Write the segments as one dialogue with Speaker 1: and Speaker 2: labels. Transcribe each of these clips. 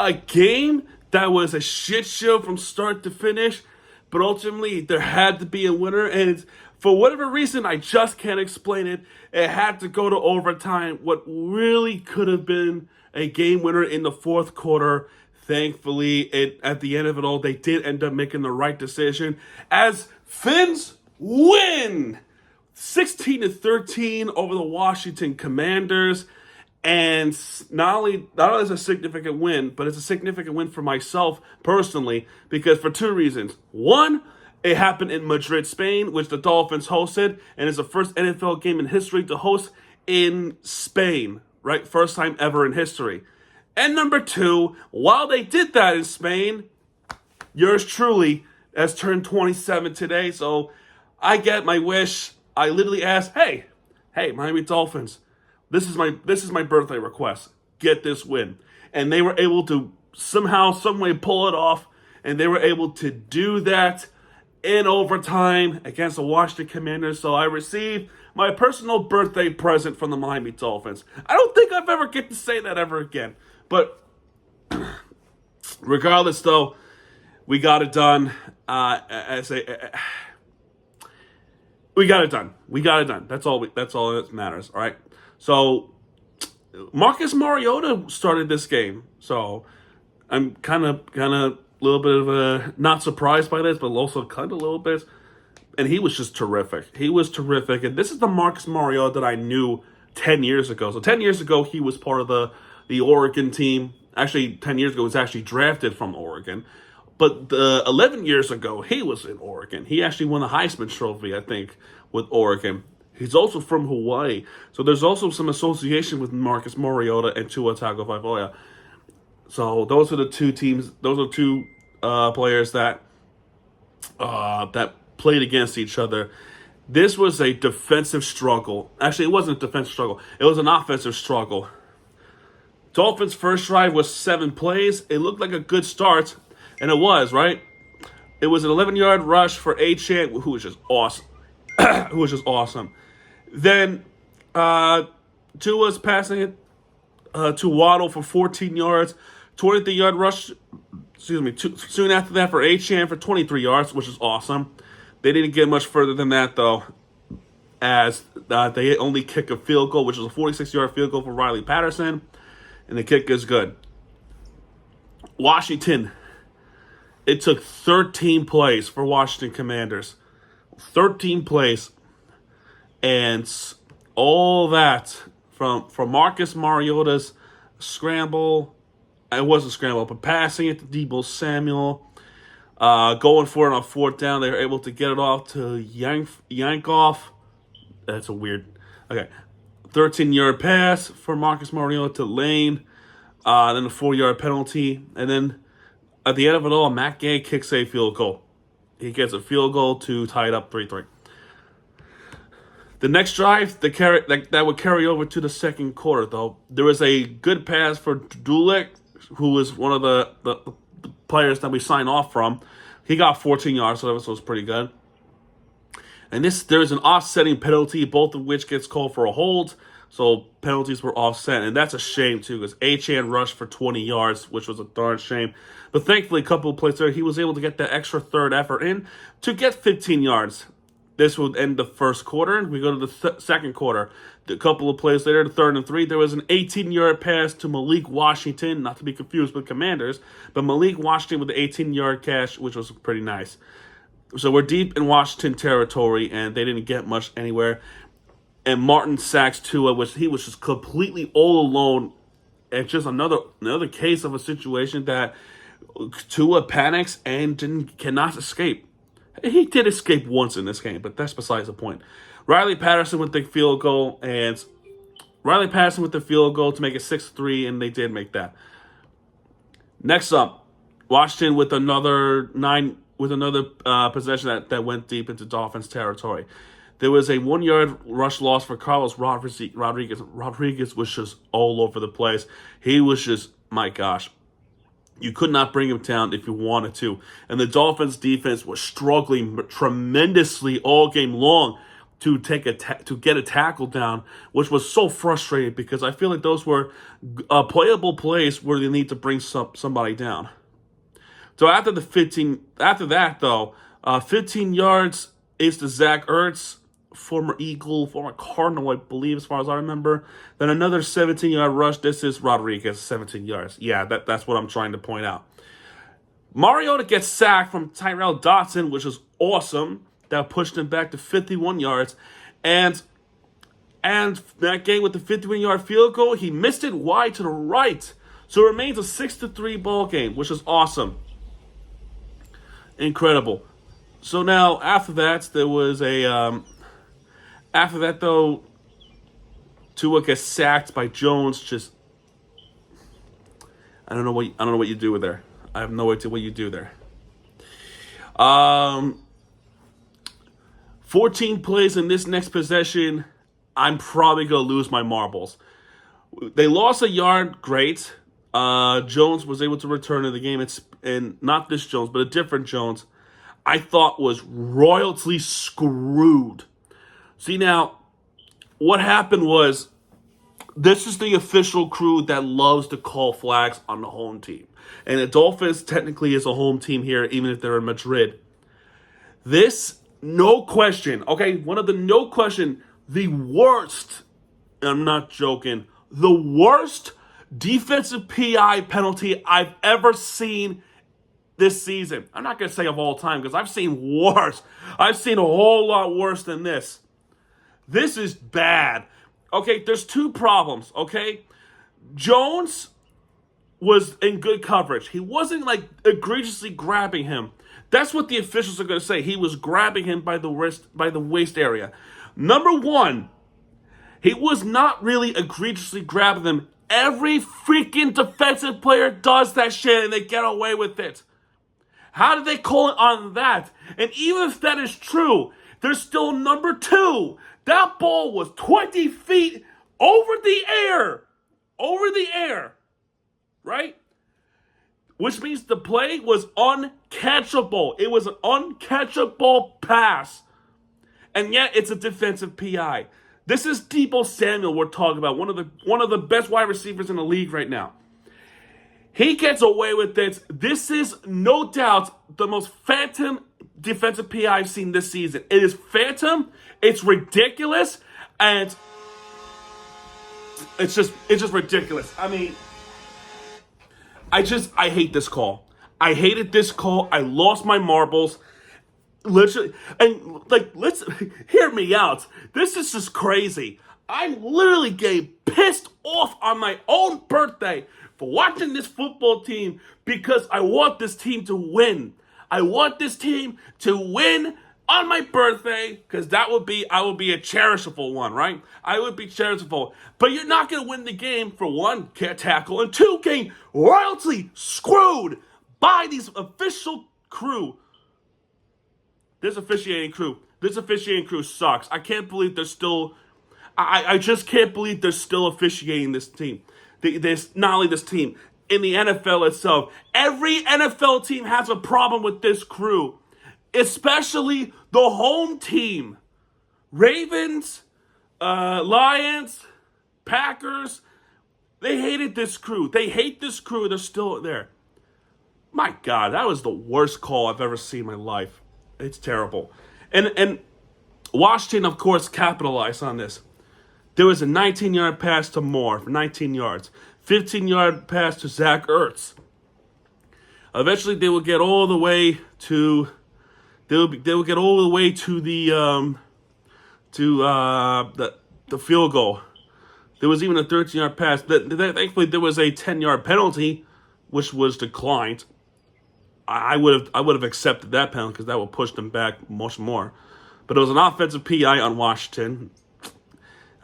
Speaker 1: a game that was a shit show from start to finish, but ultimately there had to be a winner, and for whatever reason, I just can't explain it. It had to go to overtime. What really could have been a game winner in the fourth quarter. Thankfully, at the end of it all, they did end up making the right decision as Finns win 16-13 over the Washington Commanders. And not only is it a significant win, but it's a significant win for myself personally because for two reasons. One, it happened in Madrid, Spain, which the Dolphins hosted, and it's the first NFL game in history to host in Spain, right? First time ever in history. And number two, while they did that in Spain, yours truly has turned 27 today, so I get my wish. I literally asked, hey, Miami Dolphins, this is my birthday request. Get this win. And they were able to somehow, some way pull it off, and they were able to do that in overtime against the Washington Commanders. So I received my personal birthday present from the Miami Dolphins. I don't think I've ever get to say that ever again. But regardless, though, we got it done. We got it done. We got it done. That's all that matters. All right. So Marcus Mariota started this game. So I'm kind of a little bit of a not surprised by this, but also kind of a little bit. And he was just terrific. He was terrific. And this is the Marcus Mariota that I knew 10 years ago. So 10 years ago, he was part of the Oregon team. Actually, 10 years ago, he was actually drafted from Oregon. But 11 years ago, he was in Oregon. He actually won the Heisman Trophy, I think, with Oregon. He's also from Hawaii. So there's also some association with Marcus Mariota and Tua Tagovailoa. So those are the two teams. Those are two players that played against each other. This was a defensive struggle. Actually, it wasn't a defensive struggle. It was an offensive struggle. Dolphins' first drive was 7 plays. It looked like a good start, and it was, right? It was an 11-yard rush for Achane, who was just awesome. Then Tua's passing it to Waddle for 14 yards. 23-yard rush, soon after that for Achane for 23 yards, which is awesome. They didn't get much further than that, though, as they only kick a field goal, which was a 46-yard field goal for Riley Patterson, and the kick is good. Washington, it took 13 plays for Washington Commanders. 13 plays. And all that from Marcus Mariota's scramble, it wasn't scramble, but passing it to Deebo Samuel, going for it on fourth down, they were able to get it off to Yankoff. That's a weird, okay. 13-yard pass for Marcus Mariota to Lane, then a 4-yard penalty, and then at the end of it all, Matt Gay kicks a field goal. He gets a field goal to tie it up 3-3. The next drive, that would carry over to the second quarter, though. There was a good pass for Dulek, who was one of the players that we signed off from. He got 14 yards, so that was pretty good. And there's an offsetting penalty, both of which gets called for a hold. So penalties were offset, and that's a shame, too, because Achane rushed for 20 yards, which was a darn shame. But thankfully, a couple of plays there, he was able to get that extra third effort in to get 15 yards. This would end the first quarter, and we go to the second quarter. A couple of plays later, the 3rd and 3, there was an 18-yard pass to Malik Washington, not to be confused with Commanders, but Malik Washington with the 18-yard catch, which was pretty nice. So we're deep in Washington territory, and they didn't get much anywhere. And Martin sacks Tua, which he was just completely all alone. And just another case of a situation that Tua panics and cannot escape. He did escape once in this game, but that's besides the point. Riley Patterson with the field goal, to make it 6-3, and they did make that. Next up, Washington with another possession that went deep into Dolphins territory. There was a 1-yard rush loss for Carlos Rodriguez. Rodriguez was just all over the place. He was just, my gosh. You could not bring him down if you wanted to. And the Dolphins defense was struggling tremendously all game long to get a tackle down, which was so frustrating because I feel like those were playable plays where they need to bring somebody down. So after that though, 15 yards is to Zach Ertz, former Eagle, former Cardinal, I believe, as far as I remember. Then another 17-yard rush. This is Rodriguez, 17 yards. Yeah, that's what I'm trying to point out. Mariota gets sacked from Tyrell Dodson, which is awesome. That pushed him back to 51 yards. And that game with the 51-yard field goal, he missed it wide to the right. So it remains a 6-3 ball game, which is awesome. Incredible. So now, after that, there was after that, though, Tua gets sacked by Jones. Just, I don't know what you do with there. I have no idea what you do there. 14 plays in this next possession. I'm probably gonna lose my marbles. They lost a yard. Great. Jones was able to return to the game. And not this Jones, but a different Jones. I thought was royally screwed. See, now, what happened was, this is the official crew that loves to call flags on the home team. And the Dolphins technically is a home team here, even if they're in Madrid. This, no question, okay, the worst, I'm not joking, the worst defensive PI penalty I've ever seen this season. I'm not going to say of all time because I've seen worse. I've seen a whole lot worse than this. This is bad. Okay, there's two problems, okay? Jones was in good coverage. He wasn't like egregiously grabbing him. That's what the officials are going to say. He was grabbing him by the waist area. Number one, he was not really egregiously grabbing them. Every freaking defensive player does that shit and they get away with it. How did they call it on that? And even if that is true, there's still number two. That ball was 20 feet over the air. Over the air. Right? Which means the play was uncatchable. It was an uncatchable pass. And yet it's a defensive PI. This is Deebo Samuel we're talking about. One of the best wide receivers in the league right now. He gets away with this. This is no doubt the most phantom defensive PI I've seen this season. It is phantom. It's ridiculous. And it's just ridiculous. I mean, I hate this call. I hated this call. I lost my marbles. Literally, and let's hear me out. This is just crazy. I literally getting pissed off on my own birthday for watching this football team because I want this team to win. I want this team to win on my birthday because I would be a cherishable one, right? I would be cherishable. But you're not going to win the game for one, can't tackle, and two, getting royally screwed by these official crew. This officiating crew sucks. I can't believe they're still. I just can't believe they're still officiating this team. Not only this team, in the NFL itself. Every NFL team has a problem with this crew, especially the home team. Ravens, Lions, Packers. They hated this crew. They hate this crew. They're still there. My God, that was the worst call I've ever seen in my life. It's terrible. And Washington, of course, capitalized on this. There was a 19-yard pass to Moore for 19 yards. 15-yard pass to Zach Ertz. Eventually, they will get all the way to the field goal. There was even a 13-yard pass. Thankfully, there was a 10-yard penalty, which was declined. I would have accepted that penalty because that would push them back much more. But it was an offensive PI on Washington.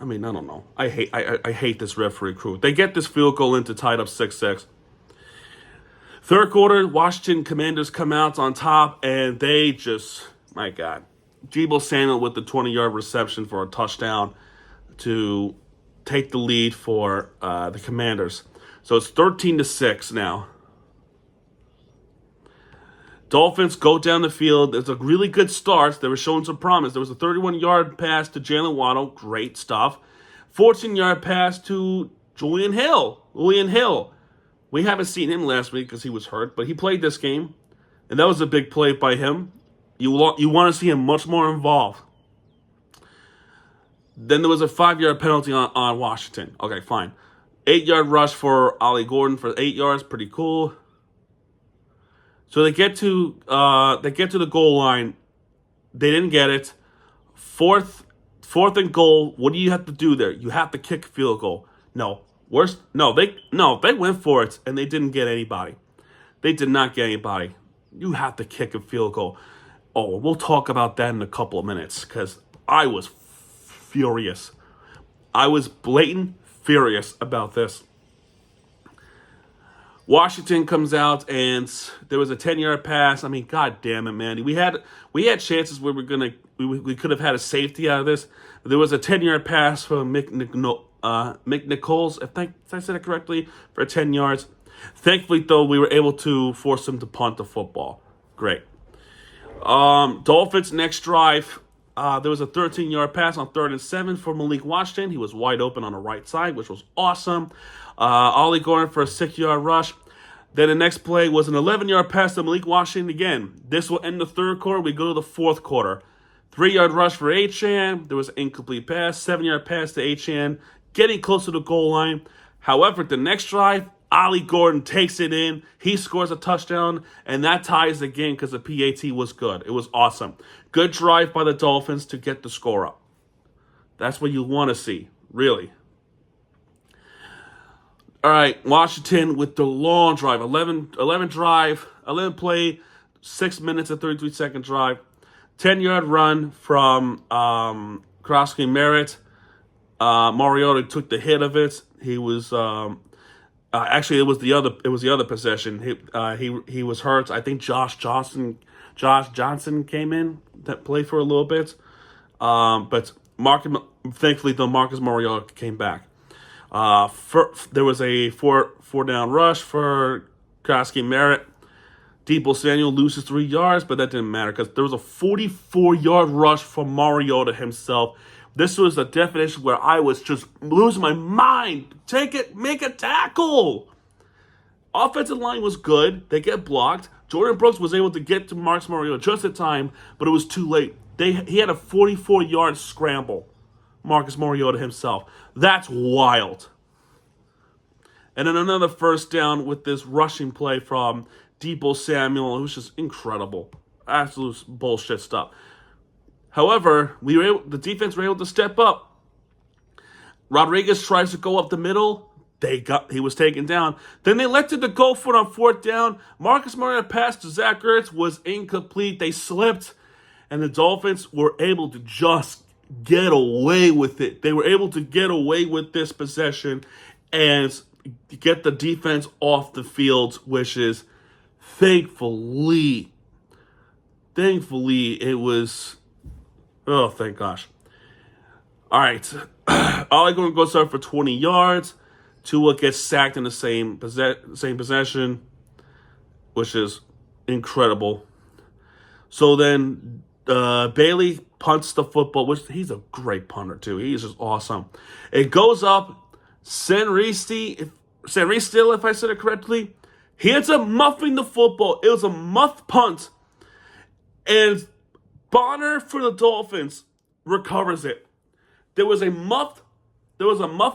Speaker 1: I mean, I don't know. I hate this referee crew. They get this field goal in to tie it up 6-6. Third quarter, Washington Commanders come out on top, and they just, my God. Deebo Samuel with the 20-yard reception for a touchdown to take the lead for the Commanders. So it's 13-6 now. Dolphins go down the field. There's a really good start. They were showing some promise. There was a 31-yard pass to Jalen Waddle. Great stuff. 14-yard pass to Julian Hill. We haven't seen him last week because he was hurt, but he played this game, and that was a big play by him. You want to see him much more involved. Then there was a 5-yard penalty on Washington. Okay, fine. 8-yard rush for Ollie Gordon for 8 yards. Pretty cool. So they get to the goal line. They didn't get it. Fourth and goal. What do you have to do there? You have to kick a field goal. They went for it and they didn't get anybody. They did not get anybody. You have to kick a field goal. Oh, we'll talk about that in a couple of minutes because I was furious. I was blatant furious about this. Washington comes out and there was a 10-yard pass. I mean, god damn it, man. We had chances where we could have had a safety out of this. There was a 10-yard pass from Mick Nichols, if I said it correctly, for 10 yards. Thankfully, though, we were able to force him to punt the football. Great. Dolphins next drive. There was a 13-yard pass on 3rd and 7 for Malik Washington. He was wide open on the right side, which was awesome. Ollie Gordon for a 6-yard rush. Then the next play was an 11-yard pass to Malik Washington again. This will end the third quarter. We go to the fourth quarter. 3-yard rush for Achane. There was an incomplete pass. 7-yard pass to Achane, getting close to the goal line. However, the next drive, Ollie Gordon takes it in. He scores a touchdown, and that ties the game because the PAT was good. It was awesome. Good drive by the Dolphins to get the score up. That's what you want to see, really. All right, Washington with the long drive. 11 play, 6 minutes and 33-second drive. 10-yard run from Krosky Merritt. Mariota took the hit of it. He was actually it was the other possession. He was hurt. I think Josh Johnson came in that played for a little bit. But thankfully though Marcus Mariota came back. There was a four down rush for Krosky Merritt. Deebo Samuel loses 3 yards, but that didn't matter because there was a 44-yard rush from Mariota himself. This was the definition where I was just losing my mind. Take it, make a tackle. Offensive line was good. They get blocked. Jordan Brooks was able to get to Marcus Mariota just in time, but it was too late. He had a 44-yard scramble. Marcus Mariota himself. That's wild. And then another first down with this rushing play from Deebo Samuel. It was just incredible. Absolute bullshit stuff. However, the defense were able to step up. Rodriguez tries to go up the middle. He was taken down. Then they elected to go for it on 4th down. Marcus Mariota pass to Zach Ertz was incomplete. They slipped, and the Dolphins were able to just get away with it. They were able to get away with this possession and get the defense off the field, which is thankfully it was. Oh, thank gosh. All right. Ollie Gordon goes up for 20 yards. Tua gets sacked in the same possession, which is incredible. So then Bailey punts the football, which he's a great punter, too. He's just awesome. It goes up. Senri still, if I said it correctly, he ends up muffing the football. It was a muff punt. And Bonner for the Dolphins recovers it. There was a muff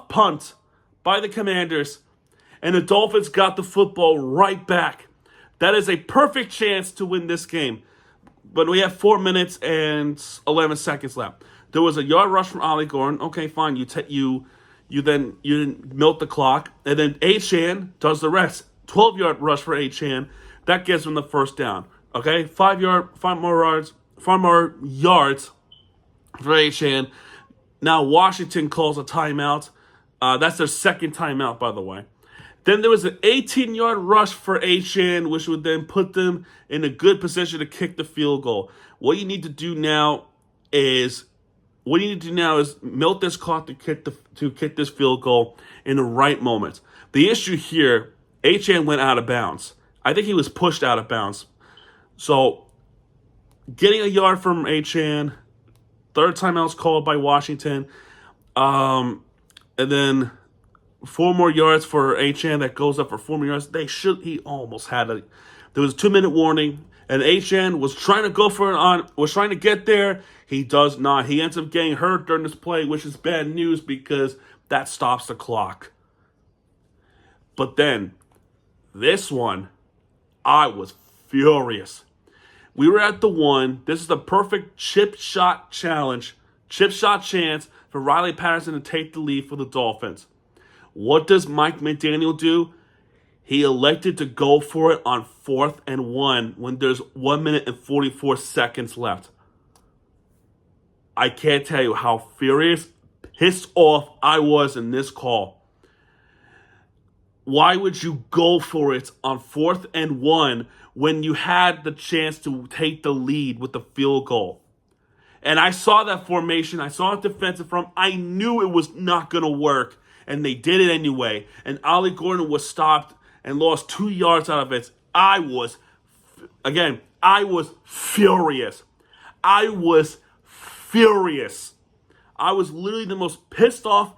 Speaker 1: punt by the Commanders, and the Dolphins got the football right back. That is a perfect chance to win this game. But we have 4 minutes and 11 seconds left. There was a yard rush from Ollie Gordon. Okay, fine. You didn't milk the clock, and then Achane does the rest. 12-yard rush for Achane. That gives him the first down. Okay, 5 more yards for Achane. Now Washington calls a timeout. That's their second timeout, by the way. Then there was an 18-yard rush for Achane, which would then put them in a good position to kick the field goal. What you need to do now is milk this clock to kick this field goal in the right moment. The issue here, Achane went out of bounds. I think he was pushed out of bounds. So, getting a yard from Achane, third timeout's called by Washington, and then 4 more yards for Achane that goes up for 4 more yards. He almost had it. There was a 2-minute warning, and Achane was trying to go for it was trying to get there. He does not. He ends up getting hurt during this play, which is bad news because that stops the clock. But then, this one, I was furious. We were at the 1. This is the perfect chip shot chance for Riley Patterson to take the lead for the Dolphins. What does Mike McDaniel do? He elected to go for it on 4th and 1 when there's 1 minute and 44 seconds left. I can't tell you how furious, pissed off I was in this call. Why would you go for it on 4th and 1 when you had the chance to take the lead with the field goal? And I saw that formation. I saw it defensive front. I knew it was not going to work. And they did it anyway. And Ollie Gordon was stopped and lost 2 yards out of it. I was furious. I was literally the most pissed off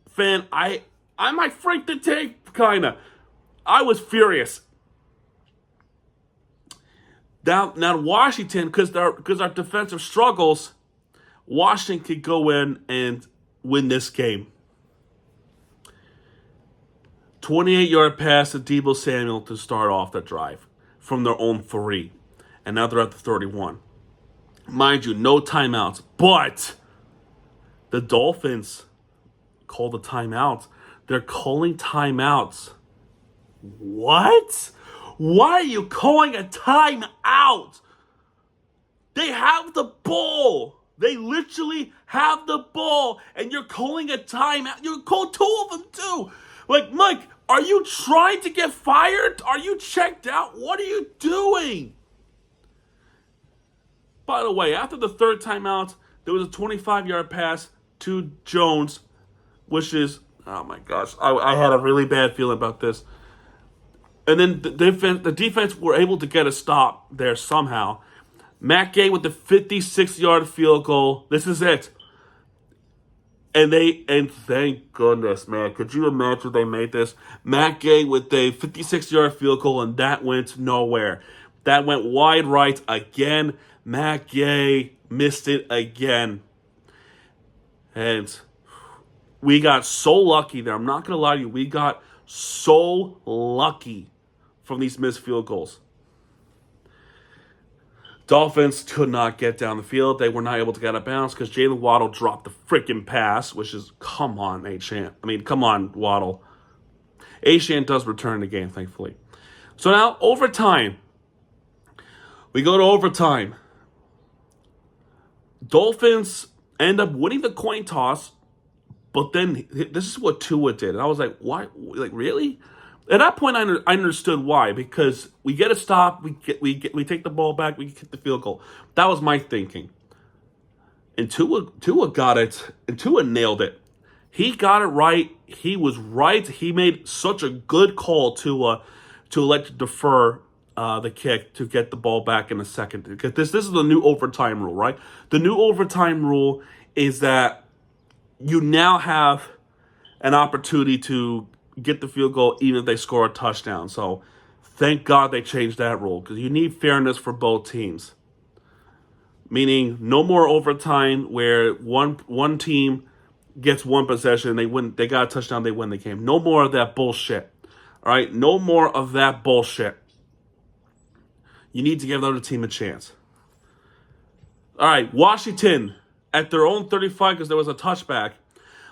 Speaker 1: fan. I might freak the tape, kind of. I was furious. Now Washington, because our defensive struggles, Washington could go in and win this game. 28-yard pass to Deebo Samuel to start off the drive from their own 3. And now they're at the 31. Mind you, no timeouts. But the Dolphins call the timeouts. They're calling timeouts. What? Why are you calling a timeout? They have the ball. They literally have the ball. And you're calling a timeout. You called 2 of them too. Like, Mike, are you trying to get fired? Are you checked out? What are you doing? By the way, after the 3rd timeout, there was a 25-yard pass to Jones, which is, oh my gosh, I had a really bad feeling about this. And then the defense were able to get a stop there somehow. Matt Gay with the 56-yard field goal. This is it. And thank goodness, man. Could you imagine they made this? Matt Gay with a 56-yard field goal, and that went nowhere. That went wide right again. Matt Gay missed it again. And we got so lucky there. I'm not going to lie to you. We got so lucky from these missed field goals. Dolphins could not get down the field. They were not able to get out of bounds because Jalen Waddle dropped the freaking pass, which is, come on, come on, Waddle. Achane does return the game, thankfully. So now, overtime. We go to overtime. Dolphins end up winning the coin toss, but then this is what Tua did. And I was like, why? Like, really? At that point, I understood why. Because we get a stop, we take the ball back, we kick the field goal. That was my thinking. And Tua got it, and Tua nailed it. He got it right. He was right. He made such a good call to elect to defer the kick to get the ball back in a second. Because this is the new overtime rule, right? The new overtime rule is that you now have an opportunity to get the field goal even if they score a touchdown. So thank God they changed that rule because you need fairness for both teams. Meaning no more overtime where one team gets one possession, they win, they got a touchdown, they win the game. No more of that bullshit. All right, no more of that bullshit. You need to give the other team a chance. All right, Washington at their own 35 because there was a touchback.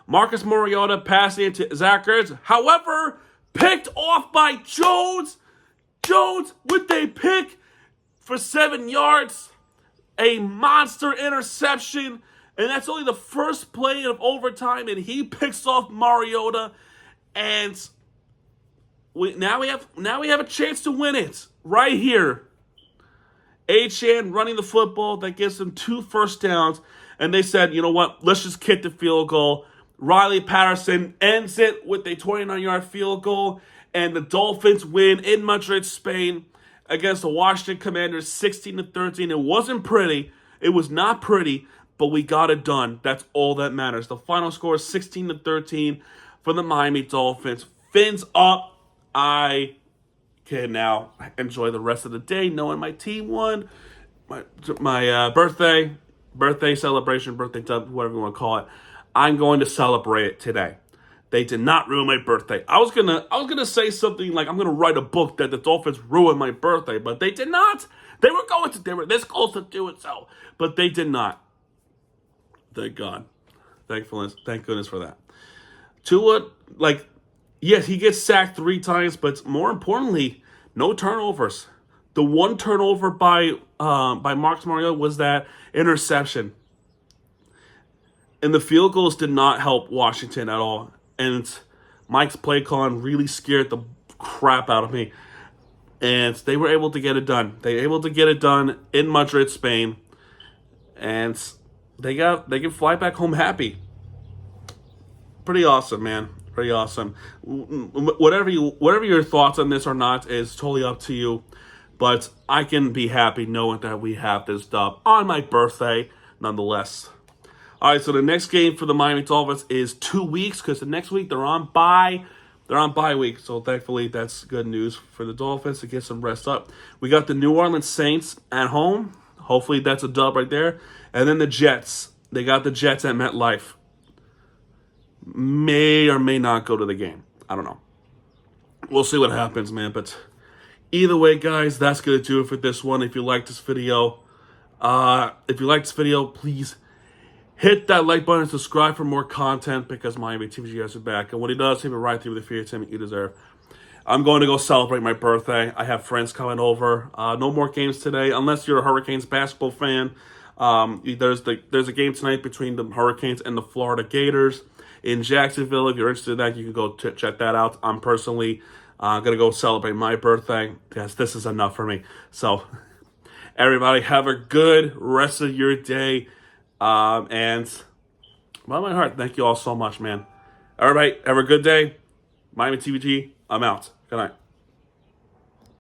Speaker 1: Marcus Mariota passing into Zach Ertz. However, picked off by Jones. Jones with a pick for 7 yards. A monster interception. And that's only the first play of overtime. And he picks off Mariota. And now we have a chance to win it. Right here. Achane running the football. That gives them 2 first downs. And they said, you know what? Let's just kick the field goal. Riley Patterson ends it with a 29-yard field goal, and the Dolphins win in Madrid, Spain. against the Washington Commanders, 16-13. It wasn't pretty. It was not pretty, but we got it done. That's all that matters. The final score is 16-13 for the Miami Dolphins. Fins up. I can now enjoy the rest of the day knowing my team won. My birthday celebration, birthday dub, whatever you want to call it. I'm going to celebrate it today. They did not ruin my birthday. I was gonna say something like I'm gonna write a book that the Dolphins ruined my birthday, but they did not. They were this close to doing so, but they did not. Thank God. Thank goodness for that. Tua, yes, he gets sacked 3 times, but more importantly, no turnovers. The one turnover by Marcus Mariota was that interception. And the field goals did not help Washington at all. And Mike's play calling really scared the crap out of me. And they were able to get it done. They were able to get it done in Madrid, Spain. And they can fly back home happy. Pretty awesome, man. Pretty awesome. Whatever your thoughts on this or not is totally up to you. But I can be happy knowing that we have this dub on my birthday, nonetheless. All right, so the next game for the Miami Dolphins is 2 weeks because the next week they're on bye. They're on bye week, so thankfully that's good news for the Dolphins to get some rest up. We got the New Orleans Saints at home. Hopefully that's a dub right there. And then the Jets. They got the Jets at MetLife. May or may not go to the game. I don't know. We'll see what happens, man. But either way, guys, that's going to do it for this one. If you like this video, please hit that like button and subscribe for more content because Miami TVG guys are back. And when he does, he'll be right through with the fear team you deserve. I'm going to go celebrate my birthday. I have friends coming over. No more games today, unless you're a Hurricanes basketball fan. There's a game tonight between the Hurricanes and the Florida Gators in Jacksonville. If you're interested in that, you can go check that out. I'm personally going to go celebrate my birthday because this is enough for me. So, everybody, have a good rest of your day. And by my heart, thank you all so much, man. Everybody, have a good day. Miami TVG, I'm out. Good night.